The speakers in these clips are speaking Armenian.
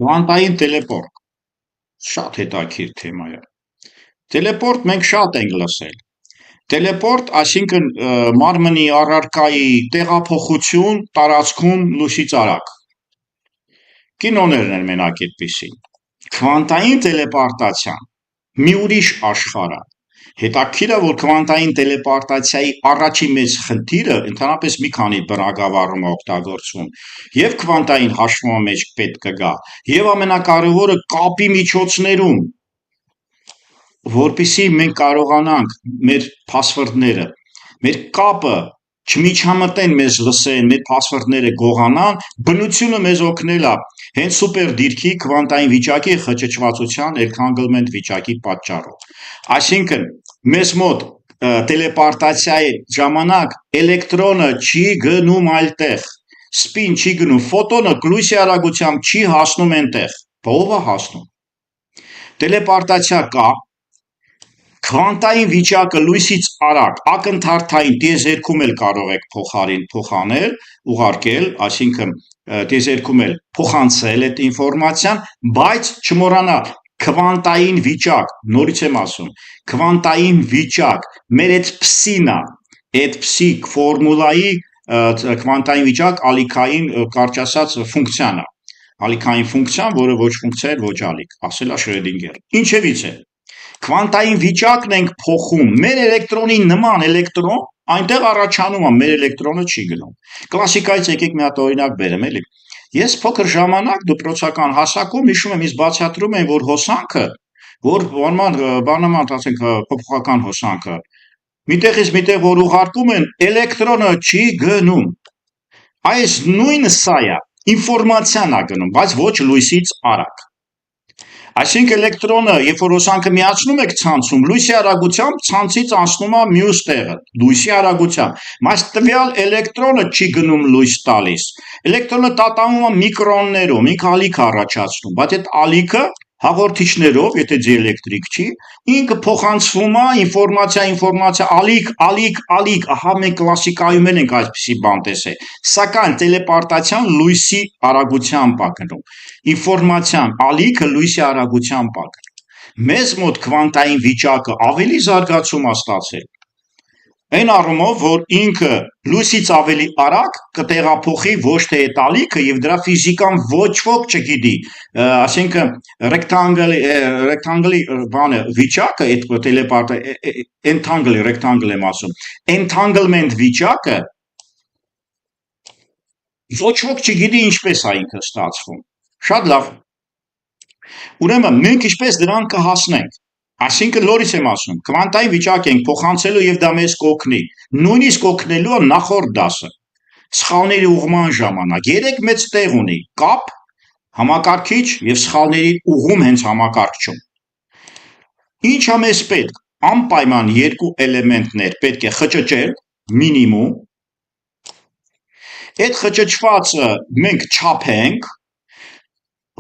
Կվանտային տելեպորտ շատ հետաքրքիր թեմա է։ Տելեպորտ մենք շատ ենք լսել։ Տելեպորտ, այսինքն մարմնի առարկայի տեղափոխություն տարածքում լույսից արագ։ Կինոներն են մենակ այդպիսին։ Քվանտային տելեպորտացիան մի ուրիշ աշխարհ է։ Հետաքրքիր է, որ քվանտային տելեպորտացիայի առաջին մեծ խնդիրը ընդհանրապես մի քանի բնագավառում է օգտագործվում։ Եվ քվանտային հաշվման մեջ պետք կգա, եւ ամենակարևորը կապի միջոցներում, որպեսզի մենք կարողանանք մեր փասվորդները, մեր կապը չմիջամտեն, մեզ լսեն, մեր փասվորդները գողանան, բնությունը մեզ օգնել է հենց սուպեր դիրքի քվանտային վիճակի խճճվածության entanglement վիճակի պատճառով։ Այսինքն մեզ մոտ տելեպորտացիայի ժամանակ էլեկտրոնը չի գնում այլտեղ, սպին չի գնում, ֆոտոնը լույսի արագությամբ չի հասնում այնտեղ, ո՞վ է հասնում։ Տելեպորտացիա կա, քվանտային վիճակը լույսից արագ, ակնթարթային տիեզերքում էլ կարող եք փոխանել, ուղարկել, այսինքն տիեզերքում էլ փոխանցել այդ ինֆորմացիան, բայց չմոռանալ քվանտային վիճակ, նորից եմ ասում, քվանտային վիճակ, մեր այդ փսին է, այդ փսի ֆորմուլայի քվանտային վիճակ ալիքային, կարճ ասած, ֆունկցիան է, ալիքային ֆունկցիան, որը ոչ ֆունկցիա է, ոչ ալիք, ասել է Շրեդինգերը։ Ինչևից է, քվանտային վիճակն ենք փոխում, մեր էլեկտրոնի նման էլեկտրոն այնտեղ առաջանում է, մեր էլեկտրոնը չի գնում։ Կլասիկայից եկեք մի հատ օրինակ բերեմ, էլի։ Ես փոքր ժամանակ դպրոցական հասակում հիշում եմ, ինձ բացատրում էին, որ հոսանքը, որ բանաման, ասենք, փոփոխական հոսանքը, միտեղից միտեղ որ ուղարկում են, էլեկտրոնը չի գնում։ Այս նույնը սա է, ինֆորմացիան է գնում, բայց ոչ լույսից արագ։ Այսինքն էլեկտրոնը, երբ որ հոսանքը միացնում եք ցանցում, լույսի արագությամբ ցանցից անցնում է մյուս տեղը, լույսի արագությամբ, բայց տվյալ էլեկտրոնը չի գնում լույս տալիս։ Էլեկտրոնը տատանվում է միկրոններում, ինքը ալիք առաջացնում, բայց այդ ալիքը հաղորդիչներով, եթե դիէլեկտրիկ չի, ինքը փոխանցվում է ինֆորմացիա, ալիք, ահա մենք կլասիկայում ենք այսպիսի բան տեսել, սակայն տելեպորտացիան լույսի արագությամբ է գնում, ինֆորմացիան, ալիքը լույսի արագությամբ է գնում։ Մեզ մոտ քվանտային վիճակը ավելի զարգացում է ստացել, այն առումով, որ ինքը լույսից ավելի արագ կտեղափոխի ոչ թե այդ ալիքը եւ դրա ֆիզիկան ոչ ոք չգիտի, այսինքն rectangle-ի բանը վիճակը, այդ տելեպորտը rectangle եմ ասում, entanglement վիճակը ոչ ոք չգիտի ինչպես է ինքը ստացվում։ Շատ լավ։ Ուրեմն մենք ինչպես դրան կհասնենք։ Այսինքն նորից եմ ասում, քվանտային վիճակ ենք փոխանցելու եւ դա մեզ կօգնի։ Նույնիսկ օգնելու է նախորդ դասը։ Սխալների ուղղման ժամանակ 3 մեծ տեղ ունի՝ կապ, համակարգիչ եւ սխալների ուղում հենց համակարգչում։ Ինչ է մեզ պետք։ Անպայման երկու էլեմենտներ պետք է խճճել մինիմում։ Այդ խճճվածը մենք չափենք,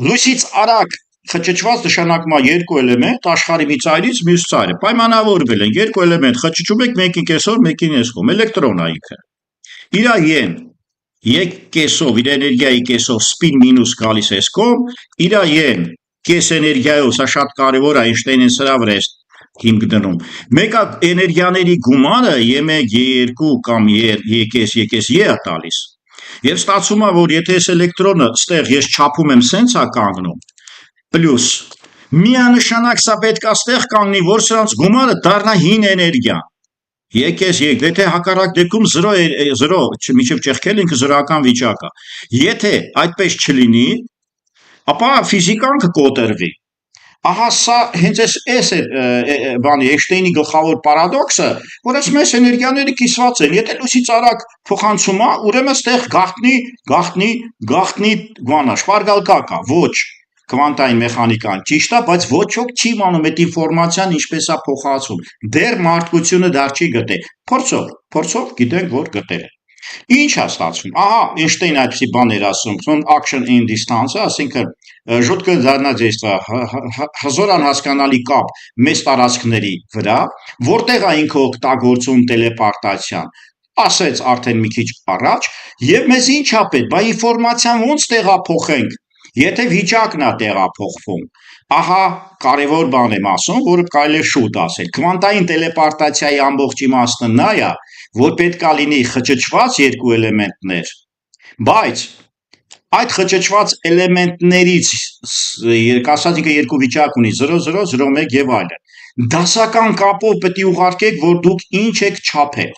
լույսից արագ խճճված նշանակում է երկու էլեմենտ աշխարհի մի ծայրից մյուս ծայրը պայմանավորվել են, երկու էլեմենտ խճճում եք, մեկին կեսով, մեկին էսքով, էլեկտրոն է ինքը։ Իրա yen կեսով, իր էներգիայի կեսով սպին մինուս գալիս էսքով, իրա yen կես էներգիայով, սա շատ կարևոր է, Էյնշտեյնը սրա վրա է հիմք դնում։ Մեկը էներգիաների գումարը E1, E2 կամ E է տալիս։ Եվ ստացվում է, որ եթե այս էլեկտրոնը ստեղ ես չափում եմ, սենց է կանգնում, պլյուս միանշանակ սա պետք է ստեղ կանգնի, որ սրանց գումարը դառնա հին էներգիա։ Եթե հակառակ դեպքում 0 մինչև ճեղքել ինքը զրոական վիճակ է։ Եթե այդպես չլինի, ապա ֆիզիկան կկոտրվի։ Ահա սա հենց էս է Էյնշտեյնի գլխավոր պարադոքսը, որ ասում է էներգիաները կիսված են, եթե լույսից արագ փոխանցում է, ուրեմն ստեղ գաղտնի շպարգալկա կա, ոչ քվանտային մեխանիկան ճիշտ է, բայց ոչ ոք չի իմանում այդ ինֆորմացիան ինչպես է փոխանցվում։ Դեռ մարդկությունը դա չի գտել։ Փորձով գիտենք, որ գտել է։ Ինչ է ստացվում։ Ահա Էյնշտեյնը այդպիսի բան էր ասում, action in distance, այսինքն ժուտկը դառնաձեստվա հզոր անհասկանալի կապ մեծ տարածքների վրա, որտեղ է ինքը օգտագործում տելեպորտացիան։ Ասեց արդեն մի քիչ առաջ, եւ մեզ ինչ է պետք, բայ ինֆորմացիան ոնց տեղափոխենք։ Եթե վիճակն է տեղափոխվում, ահա կարևոր բան եմ ասում, որը կարելի է շուտ ասել։ Քվանտային տելեպարտացիայի ամբողջ իմաստը նա է, որ պետք է լինի խճճված երկու էլեմենտներ, բայց այդ խճճված էլեմենտներից ասած երկու վիճակ ունի 0 0 0 1 եւ այլն։ Դասական կապով պետք է ուղարկեք, որ դուք ինչ եք չափել։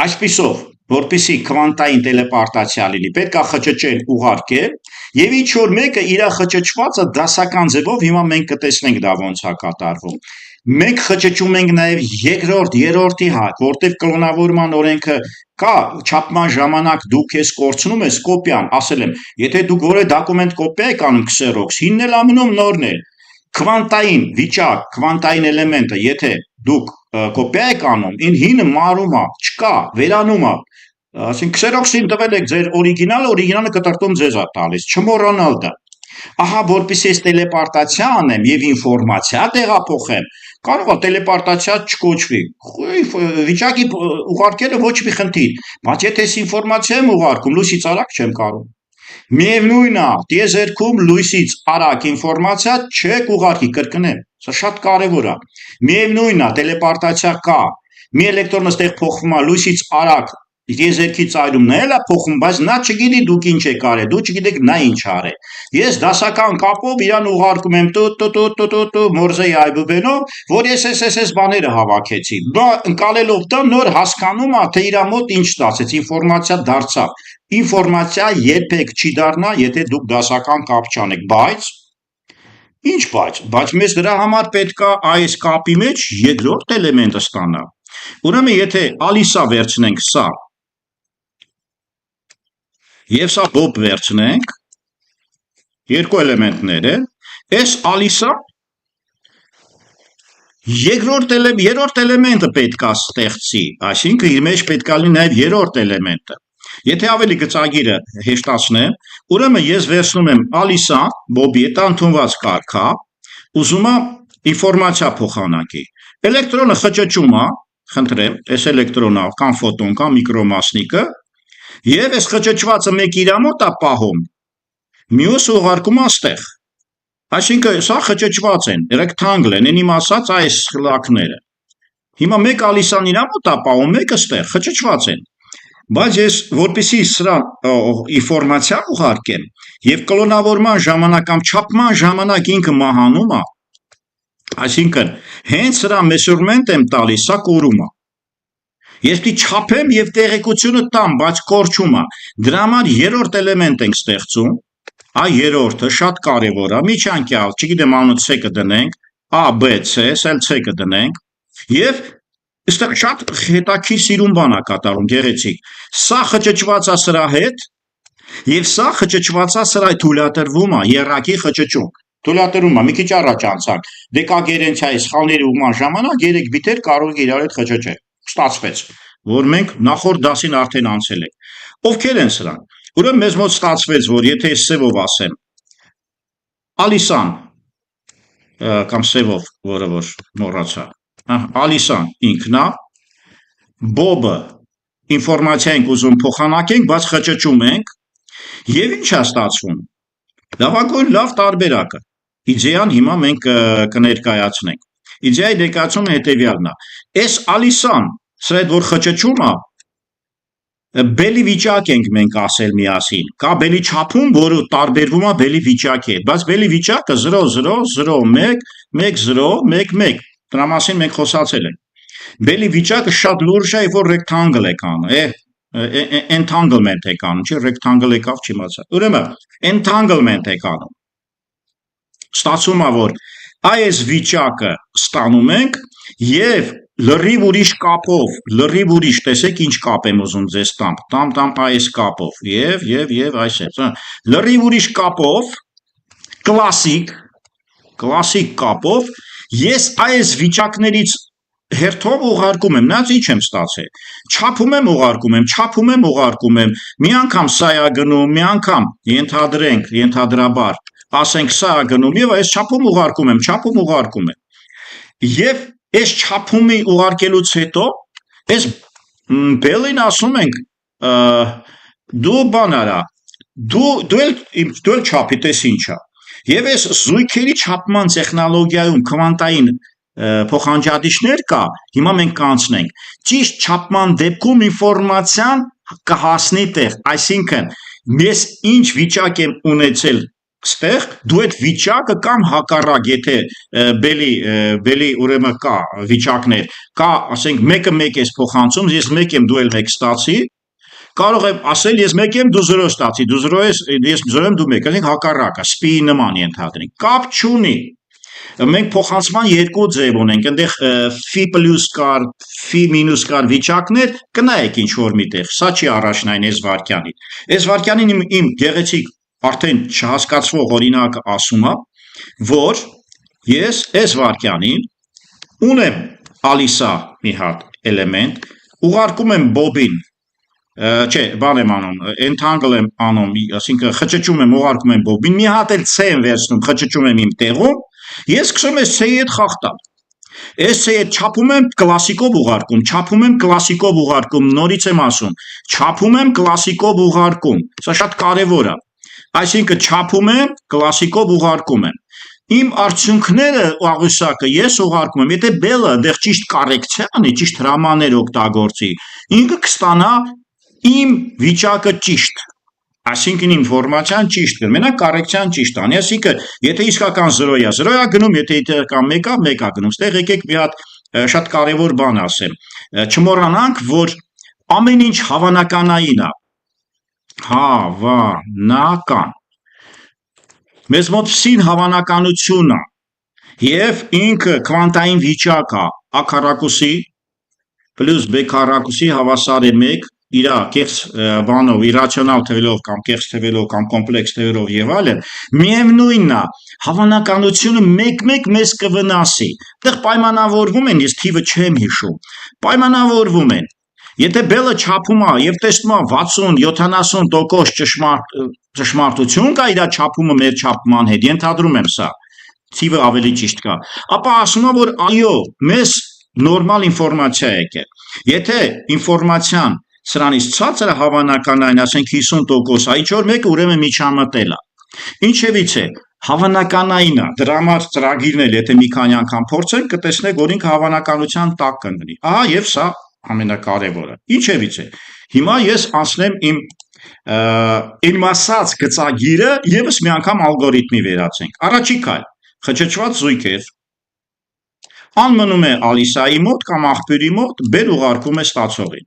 Այսպիսով, որպեսզի քվանտային տելեպարտացիա լինի, պետք է խճճել, ուղարկել, եւ ինչ որ մեկը իր խճճվածը դասական ձևով հիմա մենք կտեսնենք դա ոնց է կատարվում։ Մենք խճճում ենք նաեւ երկրորդ, երրորդի հակ, որտեղ կլոնավորման օրենքը կա, չափման ժամանակ դու քեզ կորցնում ես կոպիան, ասել եմ, եթե դու գորե դոկումենտ կոպիա եք անում Xerox, հինն էլ ամնում նորն էլ։ Քվանտային վիճակ, քվանտային էլեմենտը, եթե դուք կոպիա եք անում, ին հինը մարում է, չկա, վերանում է։ Այսինքն Xerox-ին տվել եք ձեր օրիգինալը, օրիգինալը կտրտում ձեզ է տալիս, չմոռանալ դա։ Ահա որպեսզի ես տելեպարտացիա անեմ եւ ինֆորմացիա տեղափոխեմ, կարող է տելեպարտացիա չկոչվի։ Վիճակի ուղարկելը ոչ մի խնդիր, բայց եթե ես ինֆորմացիա եմ ուղարկում, լույսից արագ չեմ կարող։ Միևնույն է, տիեզերքում լույսից արագ ինֆորմացիա չեք ուղարկի, կրկնեմ, սա շատ կարևոր է։ Միևնույն է, տելեպարտացիա կա, մի էլեկտրոնը ստեղ փոխվում է լույսից արագ, տիեզերքի ծայրում նա էլ է փոխվում, բայց նա չգիտի դուք ինչ եք արել, դու չգիտեք նա ինչ արել։ Ես դասական կապով իրան ուղարկում եմ Մորզեի այբուբենով, որ ես բաները հավաքեցի։ Դա ընկալելով դա նոր հասկանում է, թե իր մոտ ինչ ստացեց, ինֆորմացիա դարձավ։ Ինֆորմացիա երբեք չի դառնա, եթե դուք դասական կապ չանեք, բայց ինչ բայց մեզ դրա համար պետք է այս կապի մեջ երկրորդ էլեմենտը ստանալ։ Ուրեմն եթե ալիսա վերցնենք սա եւ սա բոբ վերցնենք, երկու էլեմենտներ են, այս ալիսա երրորդ էլեմենտը պետք է ստեղծի, այսինքն իր մեջ պետք է լինի նաեւ երրորդ էլեմենտը։ Եթե ավելի գծագիրը հեշտացնեմ, ուրեմն ես վերցնում եմ ալիսա, բոբի հետ ընդունված կարգա, ուզում եմ ինֆորմացիա փոխանակի։ Էլեկտրոնը խճճում է, խնդրեմ, այս էլեկտրոնը կամ ֆոտոն կամ միկրոմասնիկը, եւ այս խճճվածը մեկ իր մոտ է պահում, մյուս ուղարկում է այստեղ։ Այսինքն սա խճճված են, ռեկտանգլ են, իմ ասած այս խլակները։ Հիմա մեկ ալիսան իր մոտ է պահում, մեկը այստեղ խճճված են։ Բայց ես որպեսի սրա ինֆորմացիա ուղարկեմ եւ կլոնավորման ժամանակ կամ չափման ժամանակ ինքը մահանում է, այսինքն հենց սրա մեսուրմենտ եմ տալիս, սա կորում է։ Ես պիտի չափեմ եւ տեղեկությունը տամ, բայց կորչում է։ Դրա համար երրորդ էլեմենտ ենք ստեղծում, երրորդը շատ կարևոր է, միջանկյալ, չգիտեմ անունը C կդնենք, A, B, C, սել C կդնենք եւ այստեղ շատ հետաքրքիր սիրուն բան է կատարում, գեղեցիկ։ Սա խճճված է սրա հետ եւ սա խճճված է սրա թույլատրվում է, երրակի խճճում։ Թույլատրում է, մի քիչ առաջ անցանք։ Դեկագերենցիայի սխալների ուղման ժամանակ 3 բիթեր կարող եք իրար հետ խճճել։ Ստացվեց, որ մենք նախորդ դասին արդեն անցել ենք։ Ովքեր են սրանք։ Ուրեմն մեզ մոտ ստացվեց, որ եթե ես սևով ասեմ, ալիսան կամ սևով, որը որ մոռացա, ալիսան ինքն է, բոբը ինֆորմացիա ենք ուզում փոխանակենք, բայց խճճում ենք, եւ ինչ է ստացվում։ Լավագույն լավ տարբերակը։ Իդեան հիմա մենք կներկայացնենք։ Իդեայի ներկայացումը հետեւյալն է։ Այս ալիսան, սրա հետ որ խճճում է, բելի վիճակ ենք մենք ասել միասին։ Կա բելի չափում, որը տարբերվում է բելի վիճակի հետ, բայց բելի վիճակը 0 0 0 1 1 0 1 1։ Դրա մասին մենք խոսացել ենք։ Բելի վիճակը շատ լուրջ է, որ rectangle եք անում, entanglement եք անում, չէ, rectangle եկավ չիմացա։ Ուրեմն entanglement եք անում։ Ստացվում է, որ այս վիճակը ստանում ենք եւ լրիվ ուրիշ կապով, լրիվ ուրիշ, տեսեք ինչ կապ եմ ուզում ձեզ տամ այս կապով եւ այս է։ Լրիվ ուրիշ կապով, կլասիկ կապով ես այս վիճակներից հերթով ուղարկում եմ, նայած ինչ եմ ստացել։ Չափում եմ ուղարկում եմ, մի անգամ սա է գնում, մի անգամ ենթադրենք, ենթադրաբար, ասենք սա է գնում եւ այս չափում ուղարկում եմ։ Եվ այս չափումի ուղարկելուց հետո այս բելին ասում ենք դու բան արա, դու էլ չափի տես ինչա։ Եվ այս զույգերի չափման տեխնոլոգիայում քվանտային փոխանջատիչներ կա, հիմա մենք կանցնենք։ Ճիշտ չափման դեպքում ինֆորմացիան կհասնի տեղ, այսինքն ես ինչ վիճակ եմ ունեցել ստեղ, դու այդ վիճակը կամ հակառակ, եթե բելի ուրեմն կա վիճակներ, կա, ասենք մեկը մեկ ես փոխանցում, ես մեկ եմ, դու էլ մեկ ստացի, կարող եմ ասել ես մեկ եմ, դու 0 ստացի, դու 0 ես, ես 0 եմ, դու 1, այսինքն հակառակը, սպիի նման ենթադրենք, կապ չունի։ Մենք փոխանցման երկու ձև ունենք, այնտեղ ֆի պլյուս կար, ֆի մինուս կար վիճակներ, կնայեք ինչ որ միտեղ, սա չի առաջնային այս վարքյանին։ Այս վարքյանին իմ գեղեցիկ արդեն չհասկացվող օրինակը ասում է, որ ես այս վարքյանին ունեմ ալիսա մի հատ էլեմենտ, ուղարկում եմ բոբին, չէ, բան եմ անում, entangle եմ անում, այսինքն խճճում եմ, ուղարկում եմ բոբին, մի հատ էլ C եմ վերցնում, խճճում եմ իմ տեղում, ես սկսում եմ C-ի հետ խախտալ։ Այս C-ի հետ չափում եմ կլասիկով ուղարկում, չափում եմ կլասիկով ուղարկում, նորից եմ ասում, չափում եմ կլասիկով ուղարկում, սա շատ կարևոր է։ Այսինքն չափում եմ կլասիկով ուղարկում եմ։ Իմ արդյունքները աղյուսակը ես ուղարկում եմ, եթե բելը այնտեղ ճիշտ կառեկցիա անի, ճիշտ հրամաններ օգտագործի, ինքը կստանա իմ վիճակը ճիշտ, այսինքն ինֆորմացիան ճիշտ կգնի, մենակ կառեկցիան ճիշտ անի, այսինքն եթե իսկական 0 է, 0 է գնում, եթե իրական 1 է, 1 է գնում։ Ստեղ եկեք մի հատ շատ կարևոր բան ասեմ։ Չմոռանանք, որ ամեն ինչ հավանականային է։ Հավանական։ Մեզ մոտ всին հավանականություն է, եւ ինքը քվանտային վիճակ է, a քառակուսի պլյուս b քառակուսի հավասար է 1, իր կեղծ բանով, իրացիոնալ թվերով կամ կեղծ թվերով կամ կոմպլեքս թվերով եւ այլն, միևնույնն է, հավանականությունը մեկ-մեկ մեզ կվնասի։ Այդտեղ պայմանավորվում են, ես թիվը չեմ հիշում, պայմանավորվում են։ Եթե բելը չափում է եւ տեսնում է 60-70% ճշմարտություն կա իր չափումը մեր չափման հետ, ենթադրում եմ սա, թիվը ավելի ճիշտ կա, ապա ասում է, որ այո, մեզ նորմալ ինֆորմացիա է եկել։ Եթե ինֆորմացիան սրանից ցածր է հավանականային, ասենք 50%, ինչ որ մեկը ուրեմն միջամտել է։ Ինչևիցե, հավանականային է, դրա համար ծրագիրն էլ եթե մի քանի անգամ փորձենք, կտեսնեք, որ ինքը հավանականության տակ կընկնի։ Ահա եւ սա ամենակարևորը։ Ինչևիցե, հիմա ես անցնեմ իմ ասած գծագիրը եւս մի անգամ ալգորիթմի վերածենք։ Առաջի քայլ, խճճված զույգեր, ան մնում է ալիսայի մոտ կամ աղբյուրի մոտ, բեր ուղարկում է ստացողին։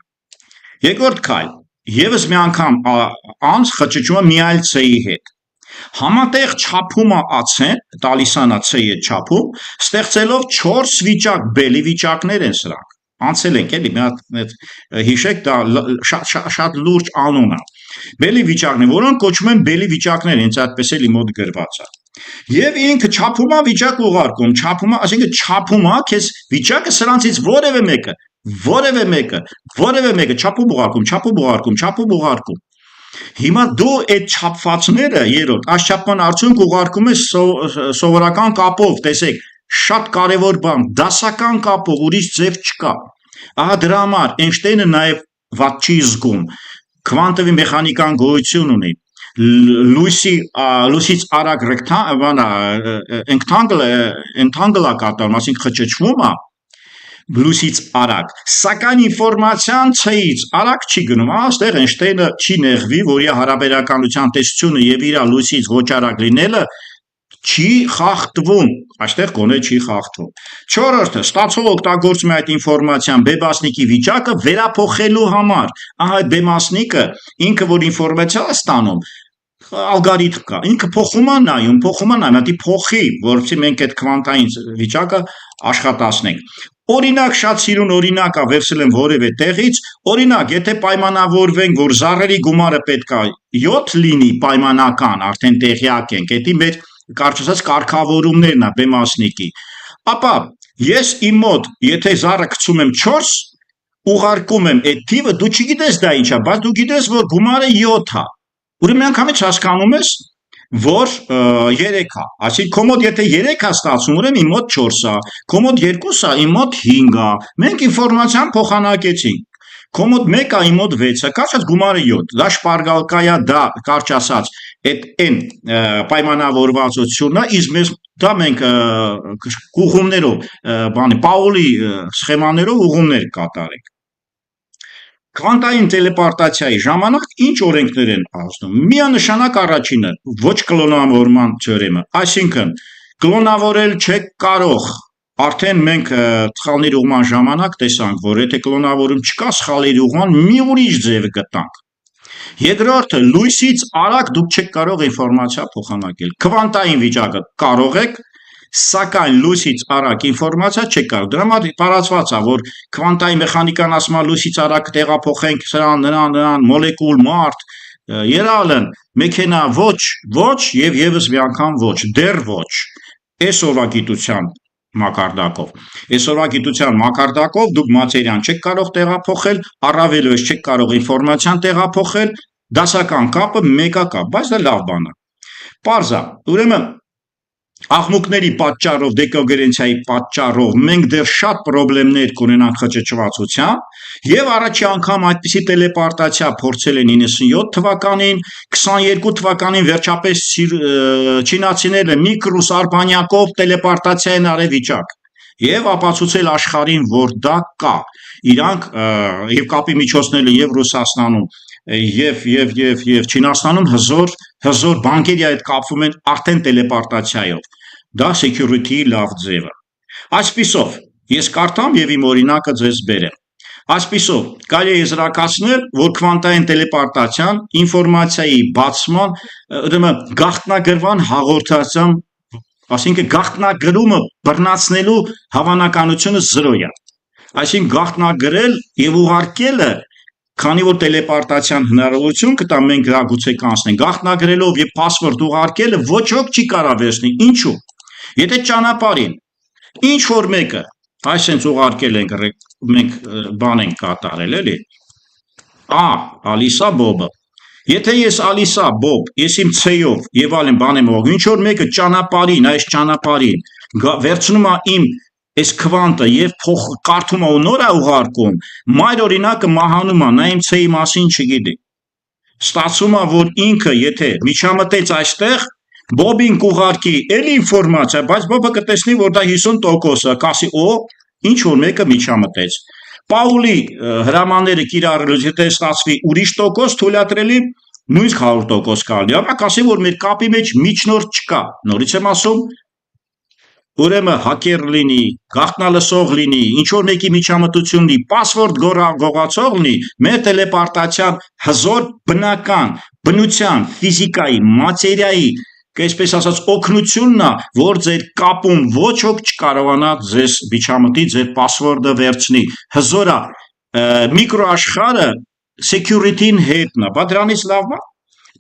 Երկրորդ քայլ, եւս մի անգամ անց խճճում է մի այլ C-ի հետ։ Համատեղ չափում է AC-ն, տալիս է C-ի հետ չափում, ստեղծելով 4 վիճակ, բելի վիճակներ են սրանք։ Անցել ենք էլի, մի հատ հիշեք, դա շատ լուրջ անուն է։ Բելի վիճակներ, որոնք կոչվում են բելի վիճակներ, հենց այդպես էլ իմ մոտ գրված է։ Եվ ինքը չափում է վիճակ ուղարկում, չափում է, այսինքն չափում է, քեզ վիճակը սրանցից որևէ մեկը չափում ուղարկում։ Հիմա դու այդ չափվածները, երրորդ, աշխապման արդյունք ուղարկում ես սովորական կապով, տեսեք, շատ կարևոր բան, դասական կապով, ուրիշ ձև չկա։ Ահա դրա համար Էյնշտեյնը նաև վատ չի զգում, քվանտովի մեխանիկան գոյություն ունի, լույսից արագ entangle կատարում, այսինքն խճճվում է լույսից արագ, սակայն ինֆորմացիան C-ից արագ չի գնում, այստեղ Էյնշտեյնը չի նեղվի, որ իր հարաբերականության տեսությունը եւ իր լույսից ոչ արագ լինելը չի խախտվում, այստեղ գոնե չի խախտվում։ Չորրորդը, ստացող օգտագործում է այդ ինֆորմացիան B-մասնիկի վիճակը վերափոխելու համար։ Ահա այդ B-մասնիկը ինքը որ ինֆորմացիա է ստանում, ալգորիթմ կա, ինքը փոխում է նայում, դա փոխի, որովհետեւ մենք այդ քվանտային վիճակը աշխատացնենք։ Օրինակ, շատ սիրուն օրինակ է, վերցրել եմ որևէ տեղից, օրինակ, եթե պայմանավորվենք, որ զառերի գումարը պետք է 7 լինի պայմանական, արդեն տեղյակ ենք, դա մեր կարճ ասած կարգավորումներն է B-մասնիկի, ապա ես իմ մոտ, եթե զառը գցում եմ 4, ուղարկում եմ այդ թիվը, դու չգիտես դա ինչ է, բայց դու գիտես, որ գումարը 7 է։ Ուրեմն միանգամից հասկանում ես, որ 3 է, այսինքն քո մոտ եթե 3 է ստացվում, ուրեմն իմ մոտ 4 է, քո մոտ 2 է, իմ մոտ 5 է։ Մենք ինֆորմացիան փոխանակեցինք։ Քո մոտ 1 է, իմ մոտ 6-ը, կարծես գումարը 7, դա շպարգալկայա, դա կարճ ասած, այդ այն պայմանավորվածությունը, իսկ մեզ դա մենք ուղումներով, Պաուլի սխեմաներով ուղումներ կատարենք։ Քվանտային տելեպարտացիայի ժամանակ ինչ օրենքներ են ասում։ Միանշանակ առաջինը, ոչ կլոնավորման թեորեմը, այսինքն կլոնավորել չեք կարող։ Արդեն մենք սխալների ուղման ժամանակ տեսանք, որ եթե կլոնավորում չկա, սխալների ուղման մի ուրիշ ձև գտանք։ Երկրորդը, լույսից արագ դուք չեք կարող ինֆորմացիա փոխանակել։ Քվանտային վիճակը կարող եք, սակայն լույսից արագ ինֆորմացիա չեք կարող։ Դրա համար տարածված է, որ քվանտային մեխանիկան ասում է լույսից արագ տեղափոխենք սրան, նրան, մոլեկուլ, մարդ, երալն, մեքենա, ոչ եւ եւս մի անգամ ոչ, դեռ ոչ։ Այսօրվա գիտության մակարդակով դուք մատերիան չեք կարող տեղափոխել, առավելևս չեք կարող ինֆորմացիան տեղափոխել, դասական կապը մեկա կապ, բայց դա լավ բան է։ Պարզ է, ուրեմն աղմուկների պատճառով, դեկոգերենցիայի պատճառով մենք դեռ շատ խնդիրներ կունենանք խճճվածության, եւ առաջի անգամ այդպիսի տելեպարտացիա փորձել են 97 թվականին, 22 թվականին վերջապես չինացիները Միկրուս Արբանյակով տելեպարտացիա են արել վիճակ եւ ապացուցել աշխարհին, որ դա կա։ Իրանք եւ կապի միջոցները եւ Ռուսաստանում եւ Չինաստանում հզոր բանկերի հետ կապվում են արդեն տելեպարտացիայով։ Դա security լավ ձև է։ Այսպիսով, ես կարդամ եւ իմ օրինակը ձեզ բերեմ։ Այսպիսով, կարելի է եզրակացնել, որ քվանտային տելեպարտացիան ինֆորմացիայի բացման, ուրեմն գաղտնագրման հաղորդացան, այսինքն գաղտնագրումը բռնացնելու հավանականությունը 0 է։ Այսինքն գաղտնագրել եւ ուղարկելը, քանի որ տելեպարտացիան հնարավորություն կտա, մենք դա գուցե կանցնենք, գաղտնագրելով եւ password ուղարկելը ոչ ոք չի կարող վերցնել։ Ինչու՞։ Եթե ճանապարհին ինչ որ մեկը, այսպես ուղարկել ենք, մենք բան ենք կատարել, էլի։ Ալիսա Բոբը։ Եթե ես Ալիսա Բոբ, ես իմ C-ով եւ այլն բան եմ ուղարկում, ինչ որ մեկը ճանապարհին, այս ճանապարհին վերցնում է իմ այս քվանտը եւ կարդում է ու նոր է ուղարկում, մայր օրինակը մահանում է, նա իմ C-ի մասին չգիտի։ Ստացվում է, որ ինքը եթե միջամտեց այստեղ, Բոբին կուղարկի էլի ինֆորմացիա, բայց Բոբը կտեսնի, որ դա 50% է, կասի, ինչ որ մեկը միջամտեց։ Պաուլի հրամանները կիրառելուց եթե ստացվի ուրիշ տոկոս, թույլատրելի նույնիսկ 100% կարելի է, ասի, որ մեր կապի մեջ միջնորդ չկա։ Նորից եմ ասում, ուրեմն հակեր լինի, գաղտնալսող լինի, ինչ որ մեկի միջամտություն լինի, password գողացող լինի, մեր տելեպարտացիան հզոր բնական, բնության, ֆիզիկայի, մատերիայի, այսպես ասած օգնությունն է, որ ձեր կապում ոչ ոք չկարողանա ձեզ միջամտի, ձեր password-ը վերցնի։ Հզոր է, միկրոաշխարհը security-ին հետն է, բայց դրանից լավ է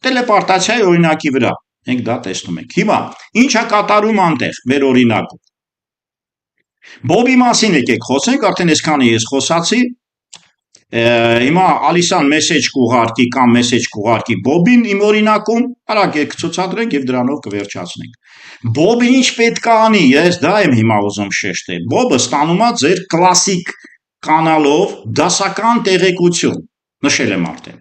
տելեպարտացիայի օրինակի վրա։ Մենք դա տեսնում ենք։ Հիմա ի՞նչ է կատարում անտեղ մեր օրինակում։ Բոբի մասին եկեք խոսենք, արդեն այսքանը ես խոսացի։ Հիմա Ալիսան մեսեջ կուղարկի կամ մեսեջ կուղարկի Բոբին իմ օրինակում, արագ եք ցուցադրենք եւ դրանով կվերջացնենք։ Բոբը ինչ պետք է անի, ես դա եմ հիմա ուզում շեշտել։ Բոբը ստանում է ձեր կլասիկ կանալով դասական տեղեկություն, նշել եմ արդեն։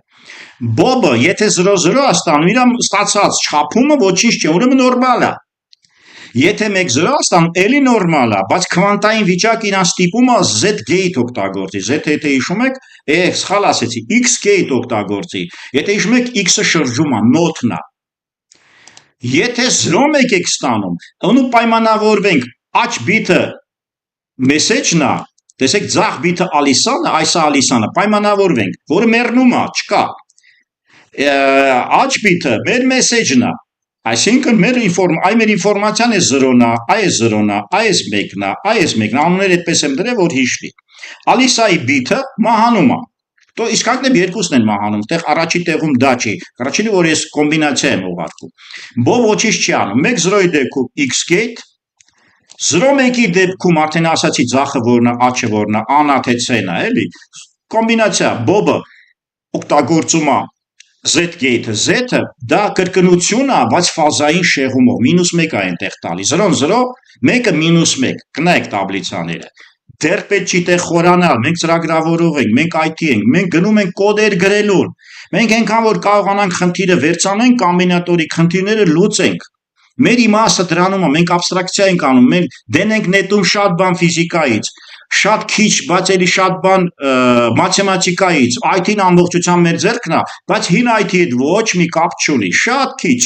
Բոբը, եթե 0-0 է ստանում, իր ստացած չափումը ոչինչ չէ, ուրեմն նորմալ է։ Եթե 1-0 է ստանում, էլի նորմալ է, բայց քվանտային վիճակը իրան ստիպում է Z gate օգտագործի։ Z եթե հիշում եք, սխալ ասեցի, X gate օգտագործի։ Եթե հիշում եք, X-ը շրջում է, նոթն է։ Եթե 0-1 եք ստանում, ոնու պայմանավորվենք, աջ բիթը մեսեջն է, տեսեք, ձախ բիթը Ալիսան է, այս է Ալիսանը, պայմանավորվենք, որը մեռնում է, չկա։ Աջ բիթը մեր մեսեջն է, այսինքն մեր ինֆորմացիան է 0-ն է, այս 0-ն է, այս 1-ն է, այս 1-ն է, անունները այդպես եմ դրել, որ հիշվի։ Ալիսայի բիթը մահանում է։ Իսկական երկուսն են մահանում, այդտեղ առաջի տեղում դա չի, առաջինը որ ես կոմբինացիա եմ ուղարկում։ Բով ոչինչ չի անում, 1-0-ի դեպքում X gate, 0-1-ի դեպքում արդեն ասացի ձախը որն է, աչը որն է, ան է թե C-ն է, էլի։ Կոմբինացիա, Բոբը օգտագործում է Z gate-ը, Z-ը դա կրկնություն է, բայց ֆազային շեղումով, -1 է այնտեղ տալի, 0-0, 1-ը -1, կնայեք տաբլիցաները։ դեռ պետք չի տեղ խորանալ, մենք ծրագրավորող ենք, մենք IT ենք, մենք գնում ենք կոդեր գրելուն, մենք այնքան որ կարողանանք խնդիրը վերցանենք, կոմբինատորի խնդիրները լուծենք։ Մեր իմաստը դրանում է, մենք աբստրակցիա ենք անում, մենք դեն ենք նետում շատ բան ֆիզիկայից, շատ քիչ, բայց էլի շատ բան մաթեմատիկայից, IT-ն ամբողջությամբ մեր ձեռքն է, բայց հին IT-ի հետ ոչ մի կապ չունի, շատ քիչ,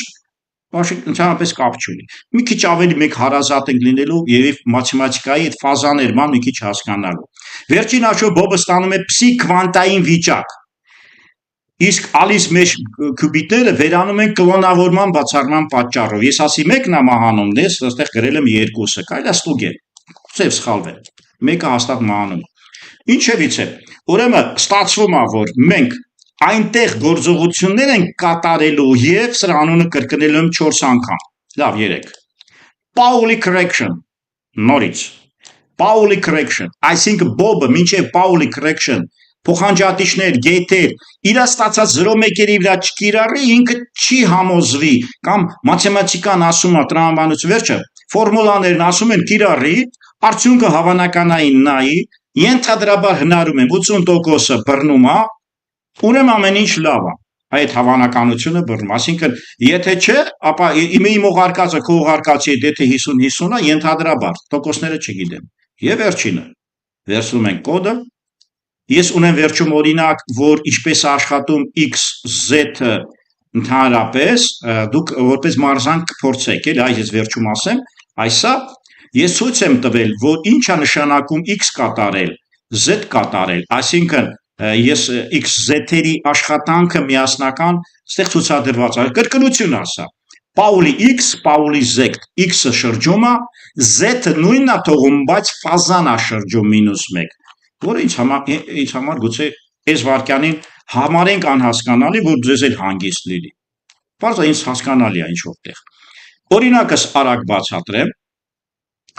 ընդհանրապես կապ չունի։ Մի քիչ ավելի մենք հարազատ ենք լինելու եւ մաթեմատիկայի այդ ֆազաներման մի քիչ հասկանալու։ Վերջին հաշվով Բոբը ստանում է փսի քվանտային վիճակ։ Իսկ ալիս մեջ քյուբիտները վերանում են կլոնավորման բացառման պատճառով։ Ես ասի մեկն է մահանում, դες այստեղ գրել եմ երկուսը, կարելի է ստուգել։ Ծև սխալվել։ Մեկը հաստատ մահանում։ Ինչևից է։ Ուրեմն ստացվում է, որ մենք այնտեղ գործողություններ են կատարելու եւ սրա անունը կրկնելու եմ 4 անգամ։ Լավ, 3։ Pauli correction։ Նորից։ Pauli correction։ Այսինքն Բոբը մինչև Pauli correction փոխանջատիչներ, գեյթեր, իր ստացած 0.1-երի վրա չկիրառի, ինքը չի համոզվի, կամ մաթեմատիկան ասում է տրամաբանություն վերջը, ֆորմուլաներն ասում են կիրառի, արդյունքը հավանականային նայի, ենթադրաբար հնարում եմ 80%-ը բռնում է, ուրեմն ամեն ինչ լավ է, այդ հավանականությունը բռնում, այսինքն եթե չէ, ապա իմ ուղարկածը քո ուղարկածի հետ եթե 50-50 է, ենթադրաբար, տոկոսները չգիտեմ։ Եվ վերջինը, վերցնում ենք կոդը, ես ունեմ վերջում օրինակ, որ ինչպես աշխատում XZ-ը ընդհանրապես, դուք որպես մարզանք կփորձեք, էլի, այս ես վերջում ասեմ, այսա, ես ցույց եմ տվել, որ ինչ է նշանակում X կատարել, Z կատարել, այսինքն ես XZ-երի աշխատանքը միասնական ստեղ ցուցադրված է, կրկնություն ասա, Pauli X, Pauli Z, X-ը շրջում է, Z-ը նույնն է թողում, բայց ֆազան է շրջում -1, որը ինձ համար գուցե այս վարքյանին համարենք անհասկանալի, որ ձեզ էլ հանգիստ լինի։ Պարզը ինձ հասկանալի է ինչ որտեղ։ Օրինակս արագ բացատրեմ։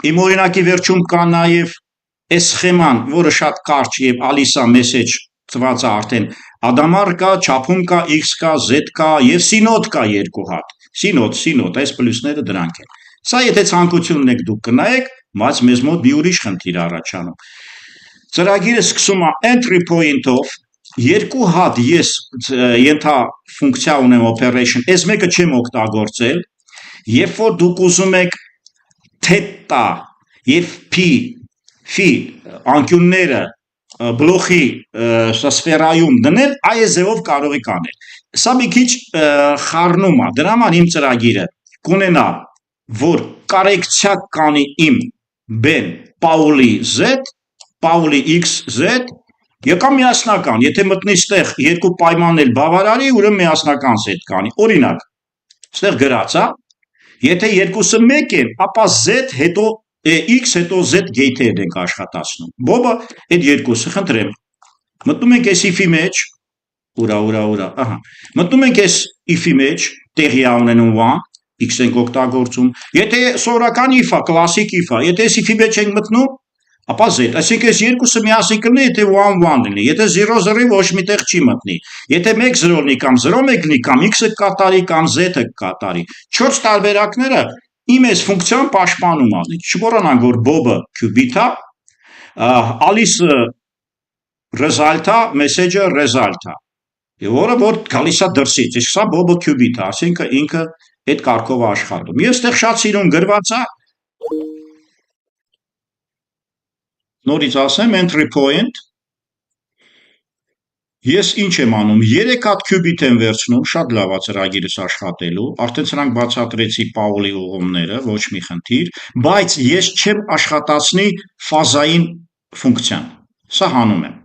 Իմ օրինակի վերջում կա նաև այս սխեման, որը շատ կարճ եւ ալիսա մեսեջ ծված է արդեն ադամար կա, չափում կա, X կա, Z կա եւ սինոդ կա երկու հատ։ Սինոդ, այս պլյուսները դրանք են։ Սա եթե ցանկություն ունեք դուք կնայեք, բայց մեզ մոտ մի ուրիշ խնդիր առաջանում։ Ծրագիրը սկսում է entry point-ով, երկու հատ ես ենթաֆունկցիա ունեմ operation, այս մեկը չեմ օգտագործել, երբ որ դուք ուզում եք թետա եւ phi անկյունները բլոկի սֆերայում դնել, այս ձևով կարող եք անել։ Սա մի քիչ խառնում է, դրա համար իմ ծրագիրը կունենա, որ կորեկցիա կանի իմ Ben Pauli Z, Pauli X, Z, եկա միասնական, եթե մտնի ստեղ երկու պայմանն էլ բավարարի, ուրեմն միասնական Z կանի։ Օրինակ, ստեղ գրած է, եթե երկուսը մեկ են, ապա Z հետո X հետո Z գեյթերն ենք աշխատացնում։ Բոբը այդ երկուսը խնդրեմ։ Մտնում ենք այս if-ի մեջ, ուրա, ահա։ Մտնում ենք այս if-ի մեջ, տեղի ունենում 1, X ենք օգտագործում։ Եթե սովորական if-ա, կլասիկ if-ա, եթե այս if-ի մեջ ենք մտնում, ապա Z, այսինքն այս երկուսը միասին կլինի, եթե 1-1 լինի, եթե 0-0 ոչ միտեղ չի մտնի, եթե 1-0 լինի կամ 0-1 լինի, կամ X-ը կատարի, կամ Z-ը կատարի։ 4 տարբերակները իմ այս ֆունկցիան պաշտպանում է։ Չմոռանանք, որ Բոբը քյուբիտ է, Ալիսը result է, message-ը result է։ Եվ որը որ գալիս է դրսից, իսկ սա Բոբը քյուբիտ է, այսինքն ինքը այդ կարգով աշխատում։ Ես այդտեղ շատ սիրուն գրված է, նորից ասեմ, entry point, ես ինչ եմ անում, 3 հատ քյուբիտ եմ վերցնում, շատ լավ է ծրագիրս աշխատելու, արդեն սրանք բացատրեցի Pauli ուղումները, ոչ մի խնդիր, բայց ես չեմ աշխատացնի ֆազային ֆունկցիան, սա հանում եմ,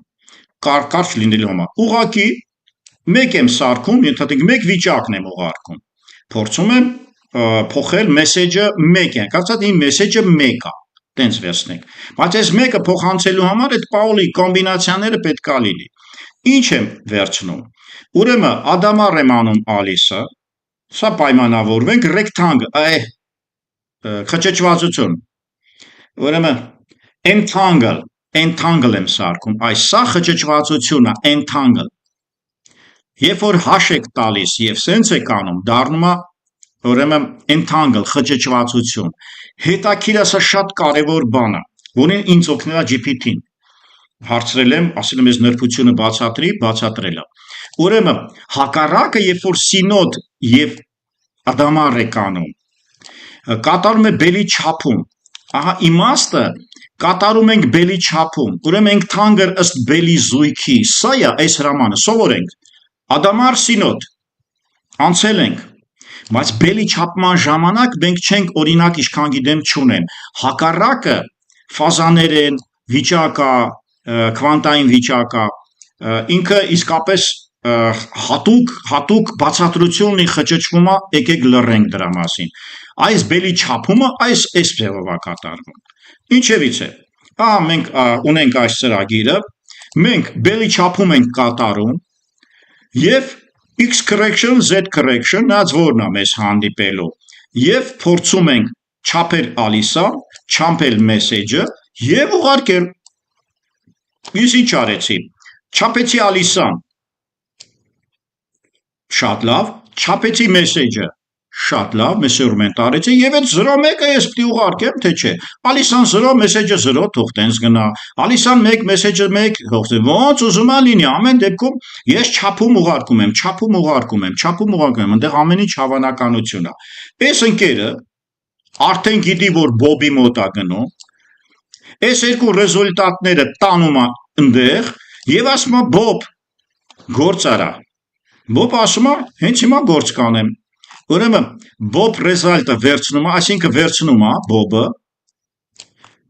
կարճ լինելու համար, ուղղակի մեկ եմ սարքում, ենթադրենք մեկ վիճակն եմ ուղարկում, փորձում եմ փոխել մեսեջը մեկ է, կարծած իմ մեսեջը մեկ է, տենց վերցնենք, բայց այս մեկը փոխանցելու համար այդ Pauli կոմբինացիաները պետք է լինի, ինչ եմ վերցնում, ուրեմն ադամար եմ անում ալիսը, սա պայմանավորվենք rectangle, խճճվածություն, ուրեմն entangle եմ սարքում, այս սա խճճվածություն է, entangle, երբ որ հաշ եք տալիս և սենց եք անում, դառնում է ուրեմն entangle, խճճվածություն, հետաքրքիր է, սա շատ կարևոր բան է, որին ինձ օգնել է GPT-ն։ Հարցրել եմ, ասել եմ, ես նրբությունը բացատրել է։ Ուրեմն հակառակը, երբ որ սինոդ եւ ադամար է կանում, կատարում է բելի չափում։ Ահա իմաստը կատարում ենք բելի չափում, ուրեմն ենք թանգր ըստ բելի զույգի, սա է այս հրամանը, սովորենք, ադամար սինոդ, անցել ենք, բայց բելի չափման ժամանակ մենք չենք, օրինակ ինչքան գիտեմ չունեմ, հակառակը ֆազաներ են, վիճակա, քվանտային վիճակա, ինքը իսկապես հատուկ բացատրություն ունի, խճճվում է, եկեք լռենք դրա մասին, այս բելի չափումը այս ձևով է կատարվում, ինչևից է, մենք ունենք այս ծրագիրը, մենք բելի չափում ենք կատարում և X correction, Z correction, նայած որն է մեզ հանդիպելու և փորձում ենք չափել ալիսա, չափել մեսեջը և ուղարկել, ես ինչ արեցի, չափեցի ալիսան, շատ լավ, չափեցի մեսեջը, շատ լավ, մեսեջը արեցի և այդ 0-1-ը ես պիտի ուղարկեմ, թե չէ, ալիսան 0, մեսեջը 0, թող տենց գնա, ալիսան 1, մեսեջը 1, թող տենց, ոնց ուզում է լինի, ամեն դեպքում ես չափում ուղարկում եմ, ընդեղ ամեն ինչ հավանականություն է, այս ընկերը արդեն գիտի, որ Բոբի մոտ է գնում, այս երկու ռեզուլտատները տանում է ընդեղ և ասում է Բոբ, գործ արա, Բոբ ասում է, հենց հիմա գործ կանեմ, ուրեմն Բոբ ռեզալտը վերցնում է, այսինքն վերցնում է Բոբը,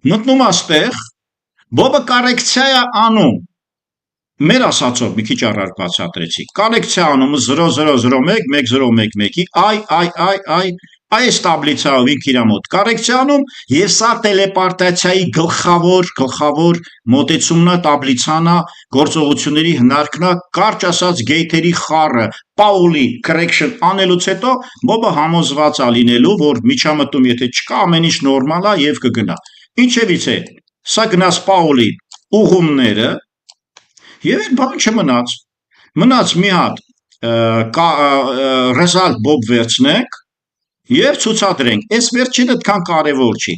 մտնում է ստեղ, Բոբը կարեկցիա է անում, մեր ասածով մի քիչ առաջ բացատրեցի, կարեկցիա անում 0001, 1011-ի, այս տաբլիցայով ինք իր մոտ կարեկցիա անում և սա տելեպարտացիայի գլխավոր մոտեցումն է, տաբլիցան է, գործողությունների հնարքն է, կարճ ասած գեյթերի խառը, Պաուլի correction անելուց հետո Բոբը համոզված է լինելու, որ միջամտում եթե չկա, ամեն ինչ նորմալ է և կգնա, ինչևից է, սա գնաց Պաուլի ուղումները և այդ բան չմնաց, մնաց մի հատ result Բոբ վերցնենք և ցուցադրենք, այս վերջինը այդքան կարևոր չի,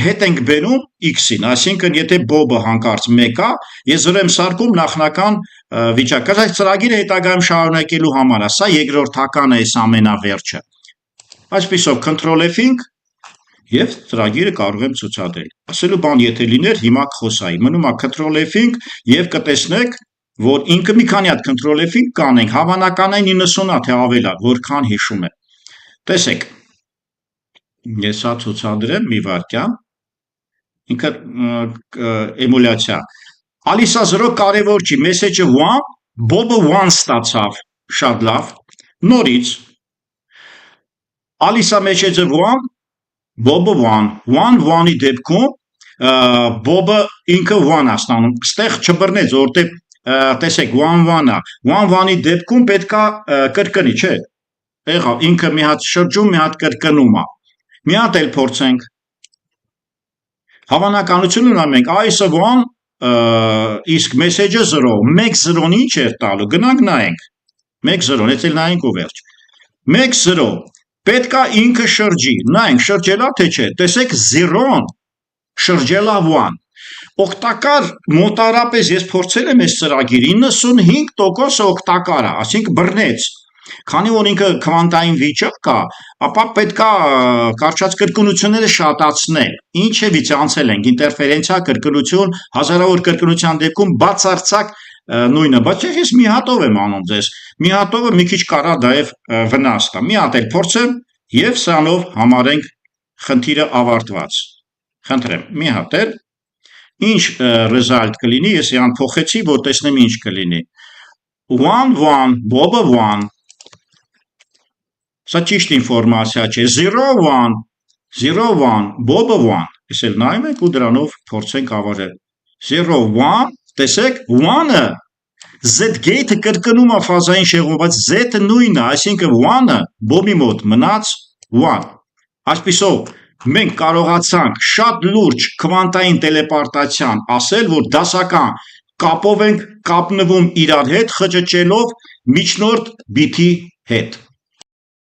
հետ ենք բերում X-ին, այսինքն եթե Բոբը հանկարծ 1 է, ես 0 եմ սարքում նախնական վիճակը, այս ծրագիրը հետագայում շարունակելու համար է, սա երկրորդական է այս ամենավերջը, այսպիսով Ctrl F-ինք և ծրագիրը կարող եմ ցուցադրել, ասելու բան եթե լիներ, հիմա կխոսայի, մնում է Ctrl F-ինք և կտեսնեք, որ ինքը մի քանի հատ Ctrl F-ինք կանենք, հավանականային 90-ա թե ավել է, որքան հիշում եմ, տեսեք, ես հա ցուցադրեմ մի վարքյան, ինքը էմուլյացիա, ալիսա 0 կարևոր չի, մեսեջը 1, Բոբը 1 ստացավ, շատ լավ, նորից, ալիսա մեսեջը 1, Բոբը 1-1-ի դեպքում, Բոբը ինքը 1 է ստանում, ստեղ չբռնեց, որտեղ տեսեք 1-1 է, 1-1-ի դեպքում պետք է կրկնի, չէ, եղավ, ինքը մի հատ շրջում, մի հատ կրկնում է, մի հատ էլ փորձենք, հավանականություն ունենք, այսը 1, իսկ մեսեջը 0, 1-0-ն ինչ էր տալու, գնանք նայենք, 1-0, ես էլ նայենք ու վերջ, 1-0, պետք է ինքը շրջի, նայենք շրջելա թե չէ, տեսեք 0-ն շրջելա 1, օգտակար մոտարապես ես փորձել եմ այս ծրագիր, 95% օգտակար է, ասինքն բռնեց, քանի որ ինքը քվանտային վիճակ կա, ապա պետք է կարճած կրկնությունները շատացնել, ինչևից անցել ենք, ինտերֆերենցիա, կրկնություն, հազարավոր կրկնության դեպքում բացարձակ նույնը, բայց ես մի հատով եմ անում ձեզ, մի հատովը մի քիչ կարա դայև վնաս տա, մի հատ էլ փորձեմ և սրանով համարենք խնդիրը ավարտված, խնդրեմ, մի հատ էլ, ինչ result կլինի, ես իրան փոխեցի, որ տեսնեմ ինչ կլինի, 1-1, Բոբը 1, սա ճիշտ ինվորմացիա չէ, 0-1, 0-1, Բոբը 1, ես էլ նայում ենք ու դրանով փորձենք ավարել, 0-1, տեսեք, 1-ը, Z-gate-ը կրկնում է ֆազային շեղում, բայց Z-ը նույնն է, այսինքն 1-ը Բոբի մոտ մնաց 1, այսպիսով մենք կարողացանք շատ լուրջ քվանտային տելեպարտացիան ասել, որ դասական կապով ենք կապնվում իրար հետ, խճճելով միջնորդ բիթի հետ,